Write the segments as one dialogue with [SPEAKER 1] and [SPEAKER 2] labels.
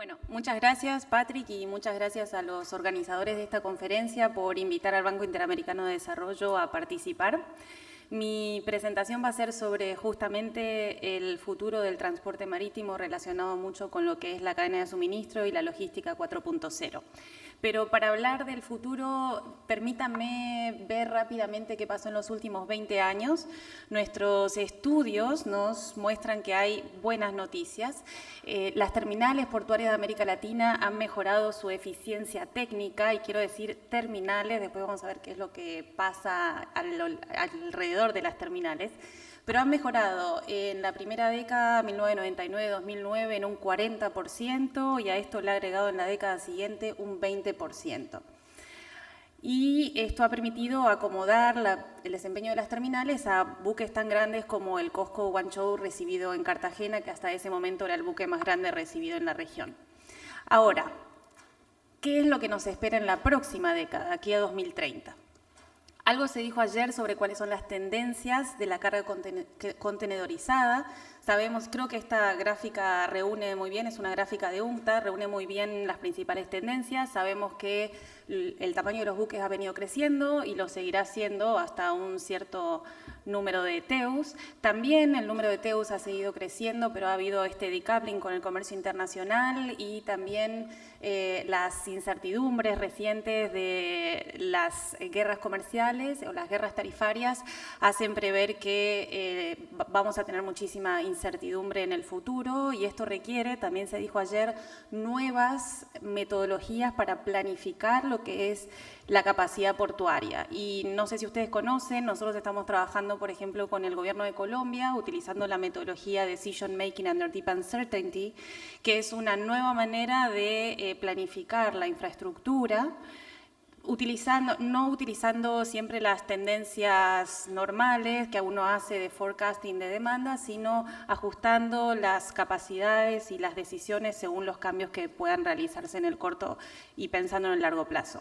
[SPEAKER 1] Bueno, muchas gracias, Patrick, y muchas gracias a los organizadores de esta conferencia por invitar al Banco Interamericano de Desarrollo a participar. Mi presentación va a ser sobre justamente el futuro del transporte marítimo relacionado mucho con lo que es la cadena de suministro y la logística 4.0. Pero para hablar del futuro, permítanme ver rápidamente qué pasó en los últimos 20 años. Nuestros estudios nos muestran que hay buenas noticias. Las terminales portuarias de América Latina han mejorado su eficiencia técnica, y quiero decir terminales, después vamos a ver qué es lo que pasa alrededor de las terminales, pero han mejorado en la primera década, 1999-2009, en un 40%, y a esto le ha agregado en la década siguiente un 20%. Y esto ha permitido acomodar el desempeño de las terminales a buques tan grandes como el COSCO Guangzhou recibido en Cartagena, que hasta ese momento era el buque más grande recibido en la región. Ahora, ¿qué es lo que nos espera en la próxima década, aquí a 2030? Algo se dijo ayer sobre cuáles son las tendencias de la carga contenedorizada. Sabemos, creo que esta gráfica reúne muy bien, es una gráfica de UNCTAD, reúne muy bien las principales tendencias. Sabemos que el tamaño de los buques ha venido creciendo y lo seguirá haciendo hasta un cierto número de TEUs. También el número de TEUs ha seguido creciendo, pero ha habido este decoupling con el comercio internacional y también las incertidumbres recientes de las guerras comerciales o las guerras tarifarias hacen prever que vamos a tener muchísima incertidumbre en el futuro, y esto requiere, también se dijo ayer, nuevas metodologías para planificar lo que es la capacidad portuaria. Y no sé si ustedes conocen, nosotros estamos trabajando, por ejemplo, con el gobierno de Colombia, utilizando la metodología Decision Making Under Deep Uncertainty, que es una nueva manera de planificar la infraestructura, no utilizando siempre las tendencias normales que uno hace de forecasting de demanda, sino ajustando las capacidades y las decisiones según los cambios que puedan realizarse en el corto y pensando en el largo plazo.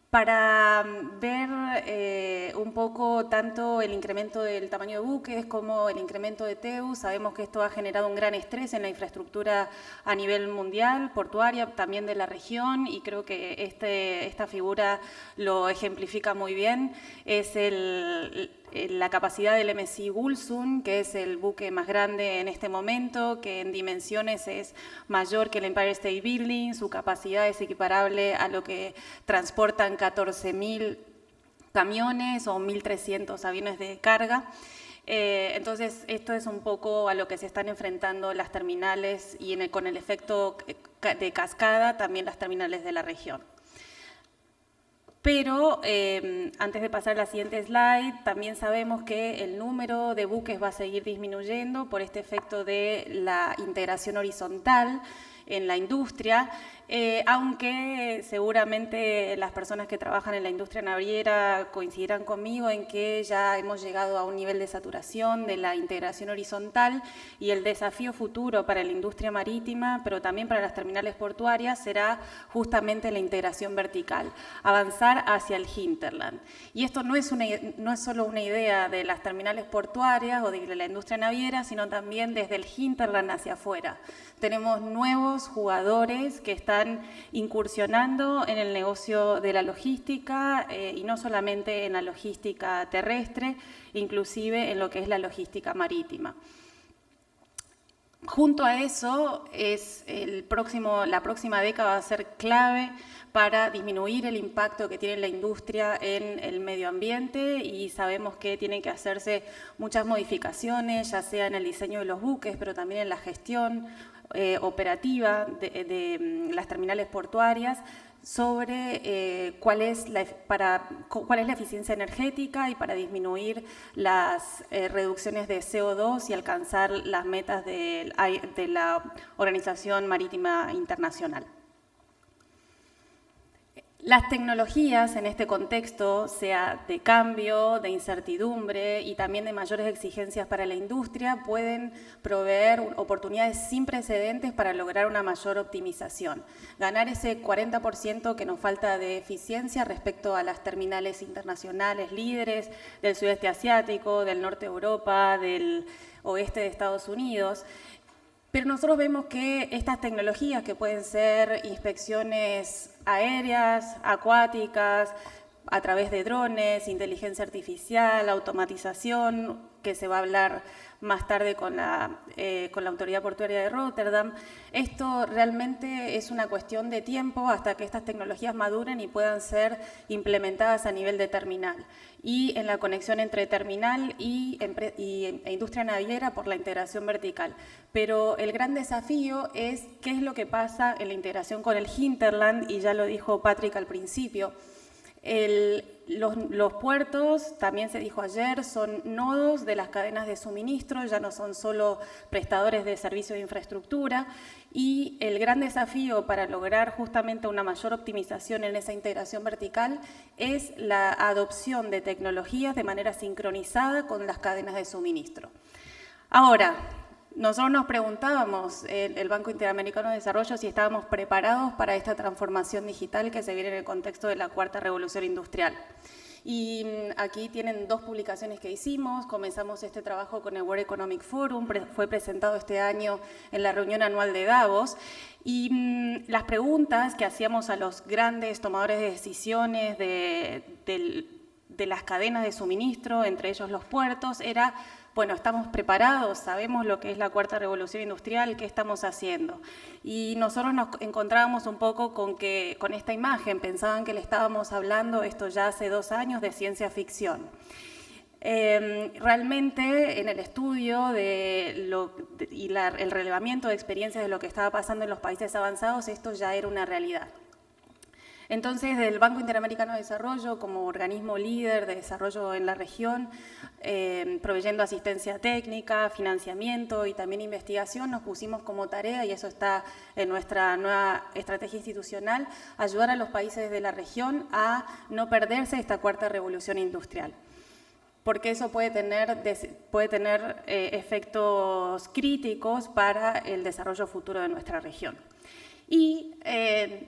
[SPEAKER 1] Para ver un poco tanto el incremento del tamaño de buques como el incremento de TEUs, sabemos que esto ha generado un gran estrés en la infraestructura a nivel mundial, portuaria, también de la región, y creo que esta figura lo ejemplifica muy bien. Es la capacidad del MSC Gulsun, que es el buque más grande en este momento, que en dimensiones es mayor que el Empire State Building, su capacidad es equiparable a lo que transportan 14.000 camiones o 1.300 aviones de carga. Entonces, esto es un poco a lo que se están enfrentando las terminales y con el efecto de cascada también las terminales de la región. Pero antes de pasar a la siguiente slide, también sabemos que el número de buques va a seguir disminuyendo por este efecto de la integración horizontal en la industria, aunque seguramente las personas que trabajan en la industria naviera coincidirán conmigo en que ya hemos llegado a un nivel de saturación de la integración horizontal, y el desafío futuro para la industria marítima, pero también para las terminales portuarias, será justamente la integración vertical, avanzar hacia el hinterland. Y esto no es solo una idea de las terminales portuarias o de la industria naviera, sino también desde el hinterland hacia afuera. Tenemos nuevos jugadores que están incursionando en el negocio de la logística, y no solamente en la logística terrestre, inclusive en lo que es la logística marítima. Junto a eso, la próxima década va a ser clave para disminuir el impacto que tiene la industria en el medio ambiente, y sabemos que tienen que hacerse muchas modificaciones, ya sea en el diseño de los buques, pero también en la gestión operativa de las terminales portuarias, sobre cuál es la eficiencia energética y para disminuir las reducciones de CO2 y alcanzar las metas de la Organización Marítima Internacional. Las tecnologías en este contexto, sea de cambio, de incertidumbre y también de mayores exigencias para la industria, pueden proveer oportunidades sin precedentes para lograr una mayor optimización. Ganar ese 40% que nos falta de eficiencia respecto a las terminales internacionales líderes del sudeste asiático, del norte de Europa, del oeste de Estados Unidos. Pero nosotros vemos que estas tecnologías, que pueden ser inspecciones aéreas, acuáticas, a través de drones, inteligencia artificial, automatización, que se va a hablar más tarde con la Autoridad Portuaria de Rotterdam. Esto realmente es una cuestión de tiempo hasta que estas tecnologías maduren y puedan ser implementadas a nivel de terminal. Y en la conexión entre terminal e industria naviera por la integración vertical. Pero el gran desafío es qué es lo que pasa en la integración con el hinterland, y ya lo dijo Patrick al principio. Los puertos, también se dijo ayer, son nodos de las cadenas de suministro, ya no son solo prestadores de servicios de infraestructura, y el gran desafío para lograr justamente una mayor optimización en esa integración vertical es la adopción de tecnologías de manera sincronizada con las cadenas de suministro. Ahora, nosotros nos preguntábamos, el Banco Interamericano de Desarrollo, si estábamos preparados para esta transformación digital que se viene en el contexto de la cuarta revolución industrial. Y aquí tienen 2 publicaciones que hicimos. Comenzamos este trabajo con el World Economic Forum, fue presentado este año en la reunión anual de Davos. Y las preguntas que hacíamos a los grandes tomadores de decisiones de las cadenas de suministro, entre ellos los puertos, era: bueno, ¿estamos preparados? ¿Sabemos lo que es la cuarta revolución industrial? ¿Qué estamos haciendo? Y nosotros nos encontrábamos un poco con esta imagen, pensaban que le estábamos hablando, esto ya hace 2 años, de ciencia ficción. Realmente en el estudio el relevamiento de experiencias de lo que estaba pasando en los países avanzados, esto ya era una realidad. Entonces, desde el Banco Interamericano de Desarrollo, como organismo líder de desarrollo en la región, proveyendo asistencia técnica, financiamiento y también investigación, nos pusimos como tarea, y eso está en nuestra nueva estrategia institucional, ayudar a los países de la región a no perderse esta cuarta revolución industrial, porque eso puede tener efectos críticos para el desarrollo futuro de nuestra región. Y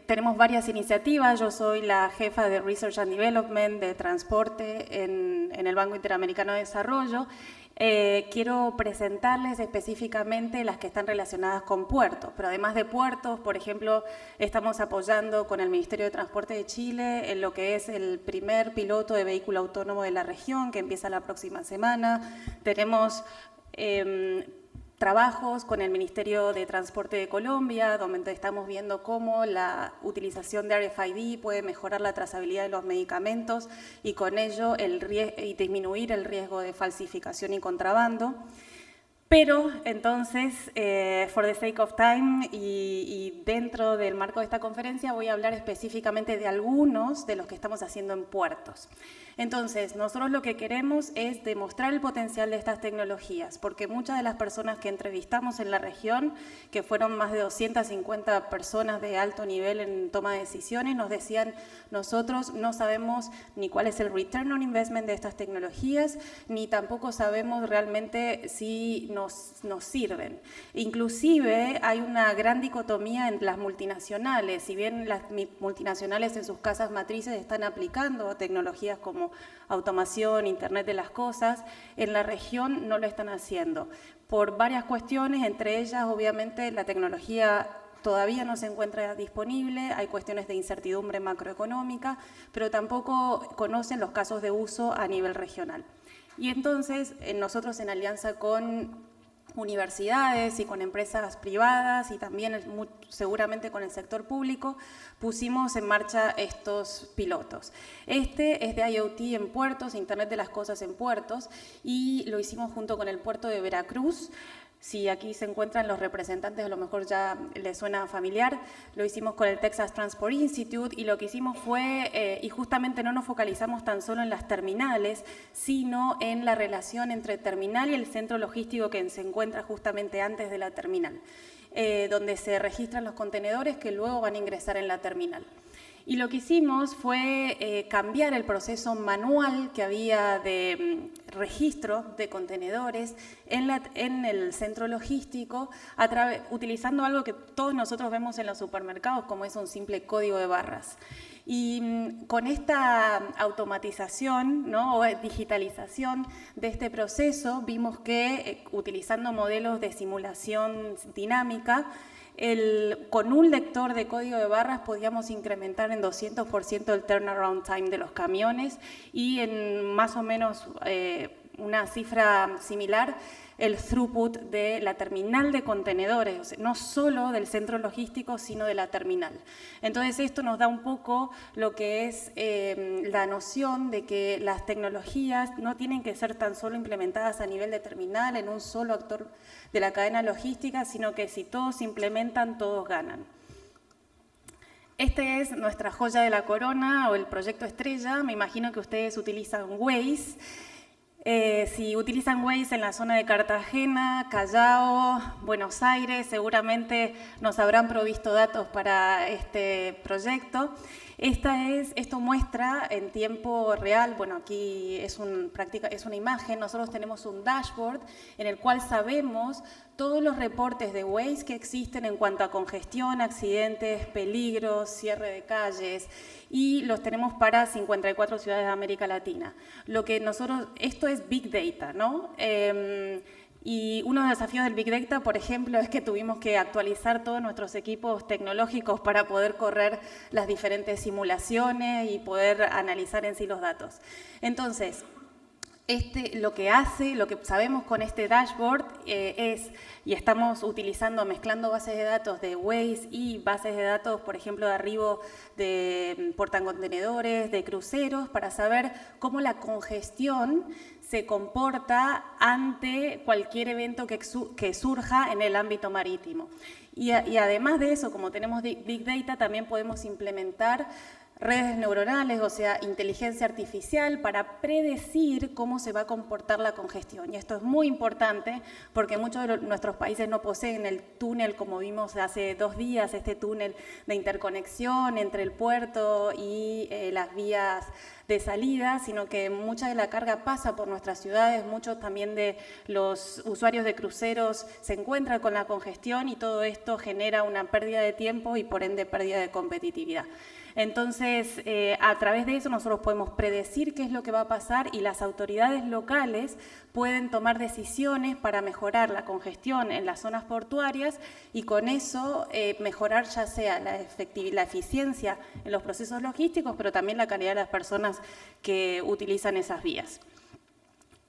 [SPEAKER 1] tenemos varias iniciativas. Yo soy la jefa de Research and Development de transporte en el Banco Interamericano de Desarrollo. Quiero presentarles específicamente las que están relacionadas con puertos, pero además de puertos, por ejemplo, estamos apoyando con el Ministerio de Transporte de Chile en lo que es el primer piloto de vehículo autónomo de la región, que empieza la próxima semana. Tenemos trabajos con el Ministerio de Transporte de Colombia, donde estamos viendo cómo la utilización de RFID puede mejorar la trazabilidad de los medicamentos y con ello disminuir el riesgo de falsificación y contrabando. Pero, entonces, for the sake of time y dentro del marco de esta conferencia, voy a hablar específicamente de algunos de los que estamos haciendo en puertos. Entonces, nosotros lo que queremos es demostrar el potencial de estas tecnologías, porque muchas de las personas que entrevistamos en la región, que fueron más de 250 personas de alto nivel en toma de decisiones, nos decían: nosotros no sabemos ni cuál es el return on investment de estas tecnologías, ni tampoco sabemos realmente si nos sirven. Inclusive hay una gran dicotomía en las multinacionales. Si bien las multinacionales en sus casas matrices están aplicando tecnologías como automación, Internet de las cosas, en la región no lo están haciendo por varias cuestiones, entre ellas obviamente la tecnología todavía no se encuentra disponible, hay cuestiones de incertidumbre macroeconómica, pero tampoco conocen los casos de uso a nivel regional. Y entonces nosotros, en alianza con universidades y con empresas privadas y también seguramente con el sector público, pusimos en marcha estos pilotos. Este es de IoT en puertos, Internet de las cosas en puertos, y lo hicimos junto con el puerto de Veracruz. Si aquí se encuentran los representantes, a lo mejor ya les suena familiar. Lo hicimos con el Texas Transport Institute y lo que hicimos fue, y justamente no nos focalizamos tan solo en las terminales, sino en la relación entre terminal y el centro logístico que se encuentra justamente antes de la terminal, donde se registran los contenedores que luego van a ingresar en la terminal. Y lo que hicimos fue cambiar el proceso manual que había de registro de contenedores en el centro logístico, utilizando algo que todos nosotros vemos en los supermercados, como es un simple código de barras. Y con esta automatización, ¿no?, o digitalización de este proceso, vimos que utilizando modelos de simulación dinámica, con un lector de código de barras podíamos incrementar en 200% el turnaround time de los camiones y en más o menos una cifra similar el throughput de la terminal de contenedores, o sea, no solo del centro logístico, sino de la terminal. Entonces, esto nos da un poco lo que es la noción de que las tecnologías no tienen que ser tan solo implementadas a nivel de terminal, en un solo actor de la cadena logística, sino que si todos se implementan, todos ganan. Este es nuestra joya de la corona o el proyecto estrella. Me imagino que ustedes utilizan Waze. Si utilizan Waze en la zona de Cartagena, Callao, Buenos Aires, seguramente nos habrán provisto datos para este proyecto. Esto muestra en tiempo real, bueno, aquí es una imagen, nosotros tenemos un dashboard en el cual sabemos todos los reportes de Waze que existen en cuanto a congestión, accidentes, peligros, cierre de calles, y los tenemos para 54 ciudades de América Latina. Esto es Big Data, ¿no? Y uno de los desafíos del Big Data, por ejemplo, es que tuvimos que actualizar todos nuestros equipos tecnológicos para poder correr las diferentes simulaciones y poder analizar en sí los datos. Entonces, lo que sabemos con este dashboard y estamos mezclando bases de datos de Waze y bases de datos, por ejemplo, de arribo de portacontenedores, de cruceros, para saber cómo la congestión se comporta ante cualquier evento que surja en el ámbito marítimo. Y además de eso, como tenemos Big Data, también podemos implementar redes neuronales, o sea, inteligencia artificial, para predecir cómo se va a comportar la congestión. Y esto es muy importante porque muchos de nuestros países no poseen el túnel, como vimos hace 2 días, este túnel de interconexión entre el puerto y las vías de salida, sino que mucha de la carga pasa por nuestras ciudades, muchos también de los usuarios de cruceros se encuentran con la congestión y todo esto genera una pérdida de tiempo y por ende pérdida de competitividad. Entonces, a través de eso nosotros podemos predecir qué es lo que va a pasar y las autoridades locales pueden tomar decisiones para mejorar la congestión en las zonas portuarias y con eso mejorar ya sea la eficiencia en los procesos logísticos, pero también la calidad de las personas que utilizan esas vías.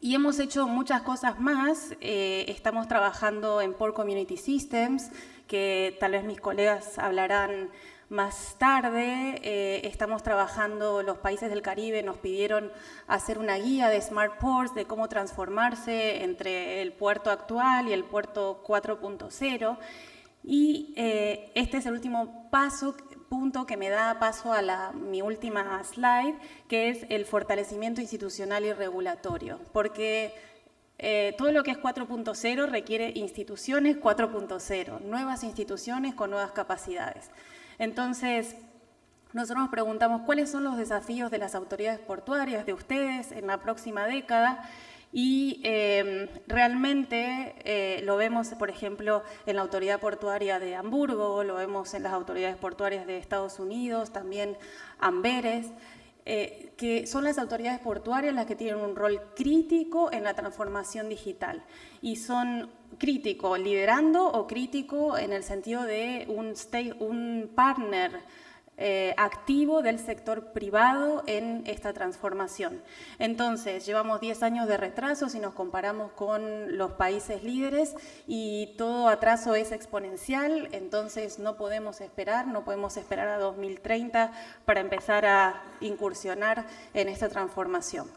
[SPEAKER 1] Y hemos hecho muchas cosas más. Estamos trabajando en Port Community Systems, que tal vez mis colegas hablarán más tarde. Estamos trabajando, los países del Caribe nos pidieron hacer una guía de Smart Ports, de cómo transformarse entre el puerto actual y el puerto 4.0. Y este es el último punto que me da paso a mi última slide, que es el fortalecimiento institucional y regulatorio. Porque todo lo que es 4.0 requiere instituciones 4.0, nuevas instituciones con nuevas capacidades. Entonces, nosotros nos preguntamos cuáles son los desafíos de las autoridades portuarias, de ustedes, en la próxima década, y realmente lo vemos, por ejemplo, en la Autoridad Portuaria de Hamburgo, lo vemos en las autoridades portuarias de Estados Unidos, también Amberes, que son las autoridades portuarias las que tienen un rol crítico en la transformación digital y son crítico liderando o crítico en el sentido de un partner activo del sector privado en esta transformación. Entonces, llevamos 10 años de retraso si nos comparamos con los países líderes y todo atraso es exponencial, entonces no podemos esperar a 2030 para empezar a incursionar en esta transformación.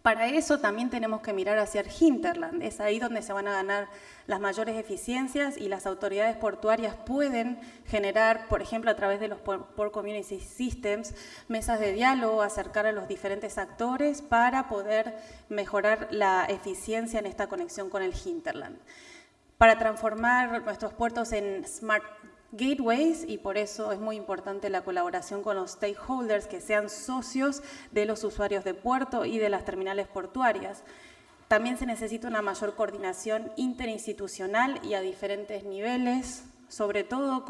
[SPEAKER 1] Para eso también tenemos que mirar hacia el hinterland, es ahí donde se van a ganar las mayores eficiencias y las autoridades portuarias pueden generar, por ejemplo, a través de los Port Community Systems, mesas de diálogo, acercar a los diferentes actores para poder mejorar la eficiencia en esta conexión con el hinterland. Para transformar nuestros puertos en Smart gateways, y por eso es muy importante la colaboración con los stakeholders, que sean socios de los usuarios de puerto y de las terminales portuarias. También se necesita una mayor coordinación interinstitucional y a diferentes niveles, sobre todo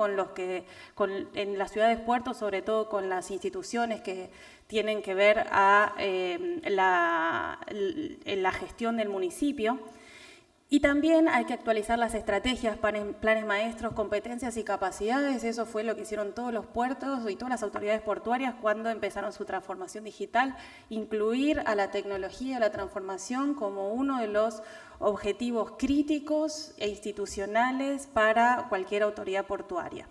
[SPEAKER 1] en las ciudades puertos, sobre todo con las instituciones que tienen que ver en la gestión del municipio. Y también hay que actualizar las estrategias, planes maestros, competencias y capacidades. Eso fue lo que hicieron todos los puertos y todas las autoridades portuarias cuando empezaron su transformación digital. Incluir a la tecnología y a la transformación como uno de los objetivos críticos e institucionales para cualquier autoridad portuaria.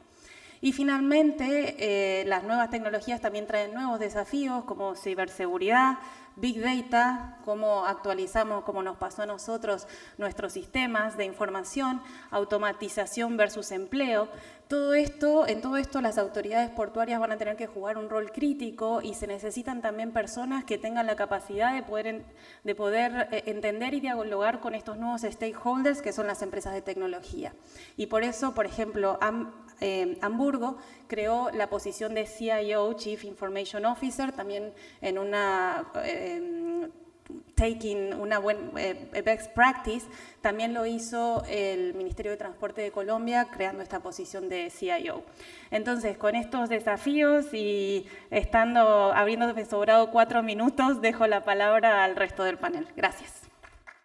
[SPEAKER 1] Y finalmente, las nuevas tecnologías también traen nuevos desafíos como ciberseguridad, Big Data, cómo actualizamos, como nos pasó a nosotros, nuestros sistemas de información, automatización versus empleo. En todo esto las autoridades portuarias van a tener que jugar un rol crítico y se necesitan también personas que tengan la capacidad de poder entender y dialogar con estos nuevos stakeholders que son las empresas de tecnología. Y por eso, por ejemplo, Hamburgo creó la posición de CIO, Chief Information Officer, también en una best practice. También lo hizo el Ministerio de Transporte de Colombia creando esta posición de CIO. Entonces, con estos desafíos y habiéndome sobrado 4 minutos, dejo la palabra al resto del panel. Gracias.